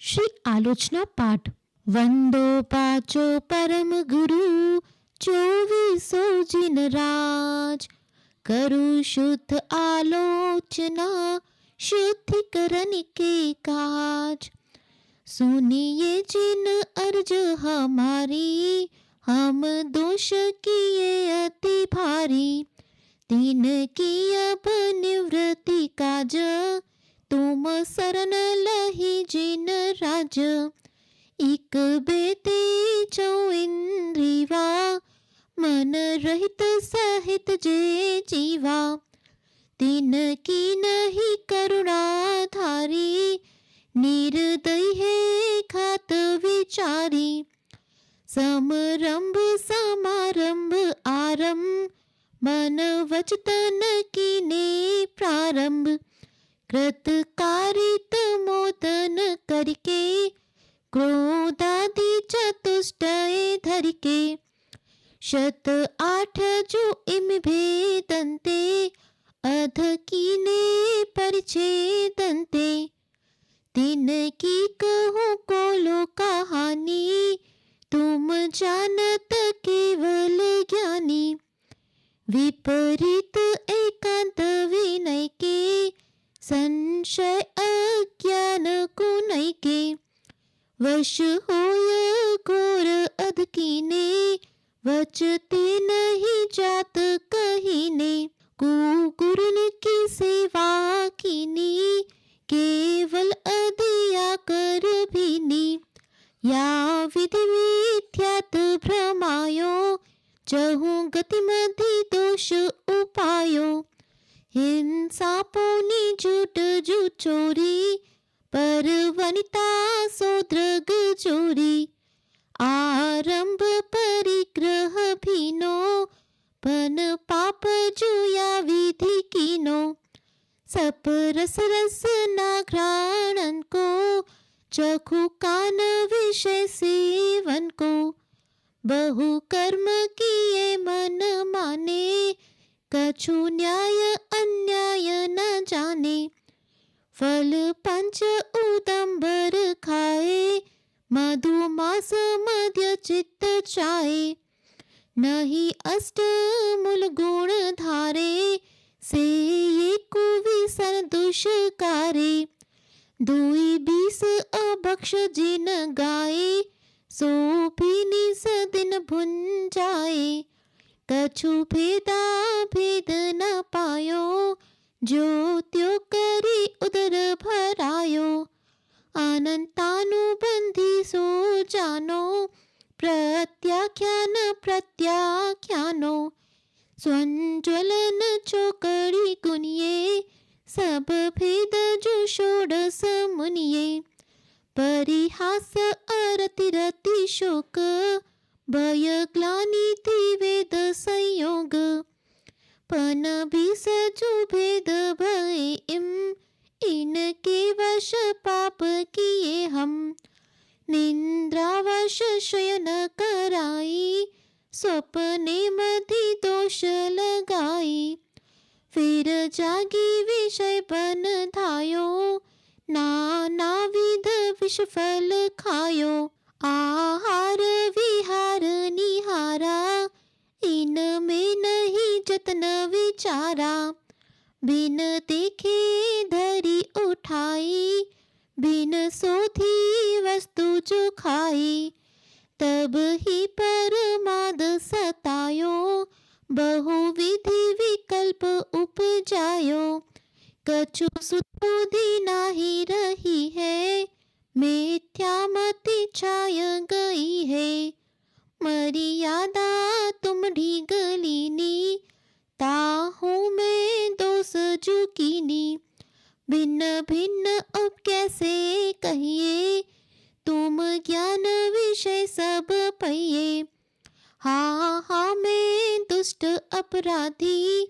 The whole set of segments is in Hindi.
श्री आलोचना पाठ। वंदो पाचो परम गुरु, 24 जिन राज। करु शुद्ध आलोचना, शुद्धिकरण के काज। सुनिए जिन अर्ज हमारी, हम दोष किए अति भारी। तीन की अब निवृत्ति काज, तुम शरण लही जिन राज। इक बेते चौ इंद्रिवा, मन रहित सहित जे जीवा। तीन की नहीं करुणा धारी, निर्दयी है खात विचारी। समरंभ समारंभ आरंभ, मन वचतन कीने प्रारंभ। कृत कारित मोदन करके, क्रोधादि चतुष्टय धरिके। शत आठ जो इम भेदन्ते, अध कीने परिच्छेदन्ते। तीन की कहूँ कोलो कहानी, तुम जानत केवल ज्ञानी। विपरीत एकांत विनय के, संशय अज्ञान कुनय के। वश होय घोर अध कीने, वचते नहीं जात कहीने। कुकुरन की सेवा कीनी, केवल अधिया कर भीनी। या विधि मिथ्यात भ्रमायो, चहु गति मधि दोष उपायो। हिंसा पौनी झूठ जू चोरी, पर वनिता सोद्रग चोरी। आरंभ परिग्रह भीनो, पन पाप जुया विधि कीनो। सप रस रस ना घ्राणन को, चखु कान विषय सेवन को। बहु कर्म किए मन माने, कछु न्याय अन्याय न जाने। फल पंच उदंबर खाए, मधुमास मध्य चित्त चाहे। नहीं अष्ट मूल गुण धारे, से ये कुविसन दुष्कारे। दुई 20 अभक्ष जिन गाए, सो भी निस दिन भुंजाए। कछु भेदा भेद न पायो, जो त्यो करी उदर भरायो। अनंतानुबंधी सो जानो, प्रत्याख्यान प्रत्याख्यानो। स्वज्वलन चौकड़ी गुनिए, सब भेद जो षोडश मुनिये। परिहास अरति रति शोक, भय ग्लानि थी वेद संयोग। पन बीस जो भेद भय इम, इनके वश पाप किए हम। निंद्रावश शयन कराई, स्वप्ने मधि दोष लगाई। फिर जागी विषय बन धायो, नाना विध विष फल खायो। आहार विहार निहारा, इनमें नहीं जतन विचारा। बिन देखे धरी उठाई, बिन सोधी वस्तु जो खाई। तब ही परमाद सतायो, बहुविधि विकल्प उपजायो। कछु सुबुद्धि नाही रही है, मिथ्या मति छाय गई है। मर्यादा तुम्हारी गलीनी, ताहू में दोष जुकीनी। भिन्न भिन्न अब कैसे कहिए, तुम ज्ञान विषय सब पहिए। हाँ मैं दुष्ट अपराधी,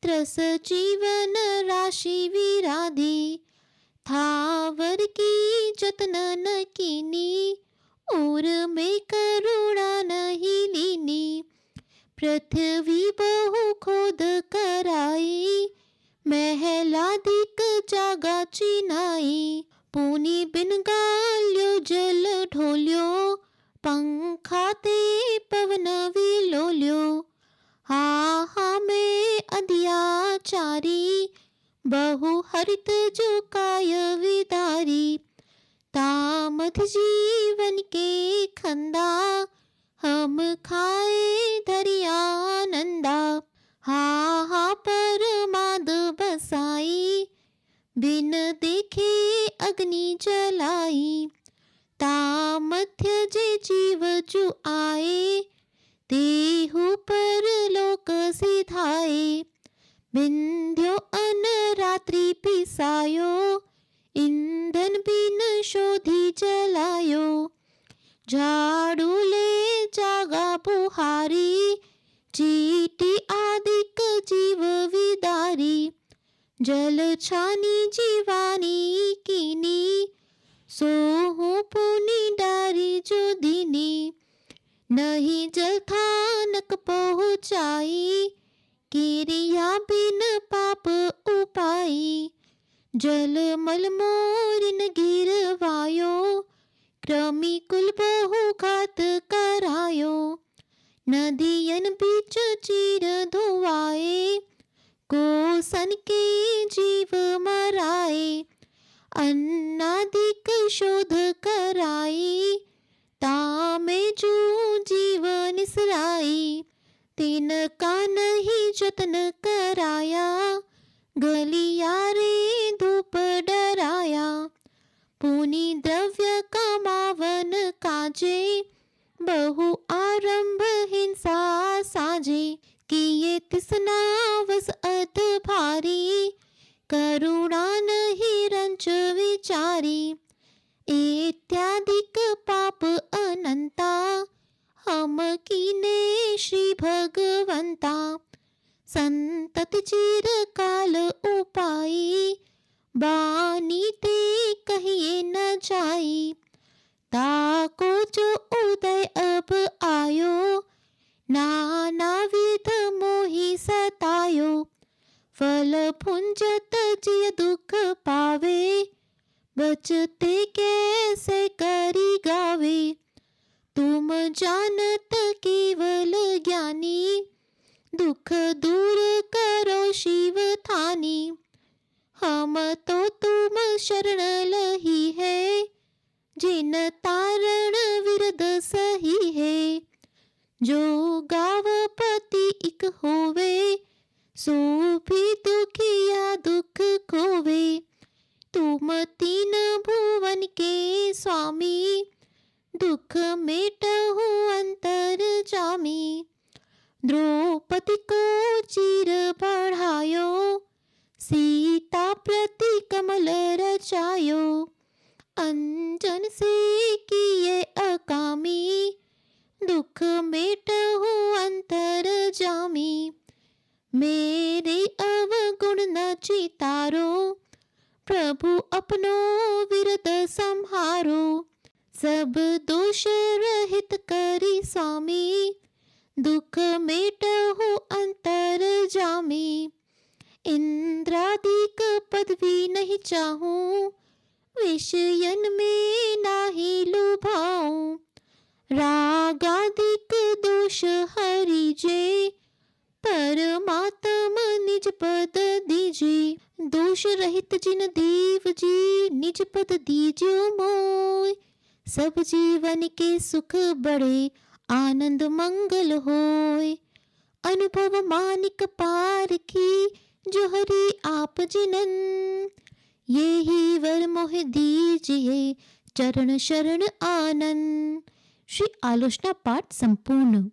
त्रस जीवन राशि विराधी। थावर की जतन न कीनी, और में करुणा नहीं लीनी। पृथ्वी बहु खोद कराई, महलाधिक जागा चिनाई। पुनि बिन गाल गाते पवन विलोल्यो। हा हा मैं अंधियाचारी, बहु हरित जुकाय विदारी। तामध जीवन के खंदा, हम खाए धरियानंदा। हा हा परमाद बसाई, बिन देखे अग्नि जलाई। तामध्य जे जीव जु आए, तेहु पर लोक सिधाए। बिंध्यो अन रात्रि पिसायो, ईंधन बिन शोधी जलायो। झाड़ू ले जागा बुहारी, चीटी आदिक जीव विदारी। जल छानी जीवानी कीनी, सोहू पुनि डारी जो दीनी। नहीं जल थानक पहुँचाई, किरिया बिन पाप उपाई। जल मल मोरिन गिरवायो, क्रमी कुल बहु घात करायो। नदियन बीच चीर धुआए, को सन के जीव मराए। अन्नादिक शोध कराई, तामे जू जीव निसराई। तीन का नहीं जतन कराया, गलिया रे धूप डराया। पुनि द्रव्य कमावन काजे, बहु आरंभ हिंसा साजे। किए तिसना वस अध भारी, करुणा नहीं रंच विचारी। इत्यादिक पाप अनंता, हम कीने श्री भगवंता। संतत चिर काल उपाई, बानी ते कहिए न जाई। ताको जो उदय अब आयो, नाना विध मोहि सतायो। फल भुंजत जिय दुख पावे, बचते कैसे करी गावे। तुम जानत केवल ज्ञानी, दुख दूर करो शिव थानी। हम तो तुम शरण लही है, जिन तारण विरद सही है। जो गावपति इक होवे, सो भी दुखिया दुख खोवे। तुम तीन भुवन के स्वामी, दुख मेटहु अंतर जामी। द्रौपदी को चीर बढ़ायो, सीता प्रति कमल रचायो। अंजन से किए अकामी, दुख मेटहु अंतर जामी। मेरे अवगुण न चितारो, प्रभु अपनो विरद संहारो। सब दोष रहित करी स्वामी, दुख मेटहु अंतर जामी। इंद्रादिक पदवी नहीं चाहूं, विषयन में नाही लुभाऊं। रागादिक दोष हरिजे, परमात्म निज पद दीजे। दोष रहित जिन देव जी, निज पद दीजियो मोय। सब जीवन के सुख बड़े, आनंद मंगल होय। अनुभव मानिक पारखी, जो हरि आप जिनन। ये ही वर मोह दीजिए, चरण शरण आनंद। श्री आलोचना पाठ संपूर्ण।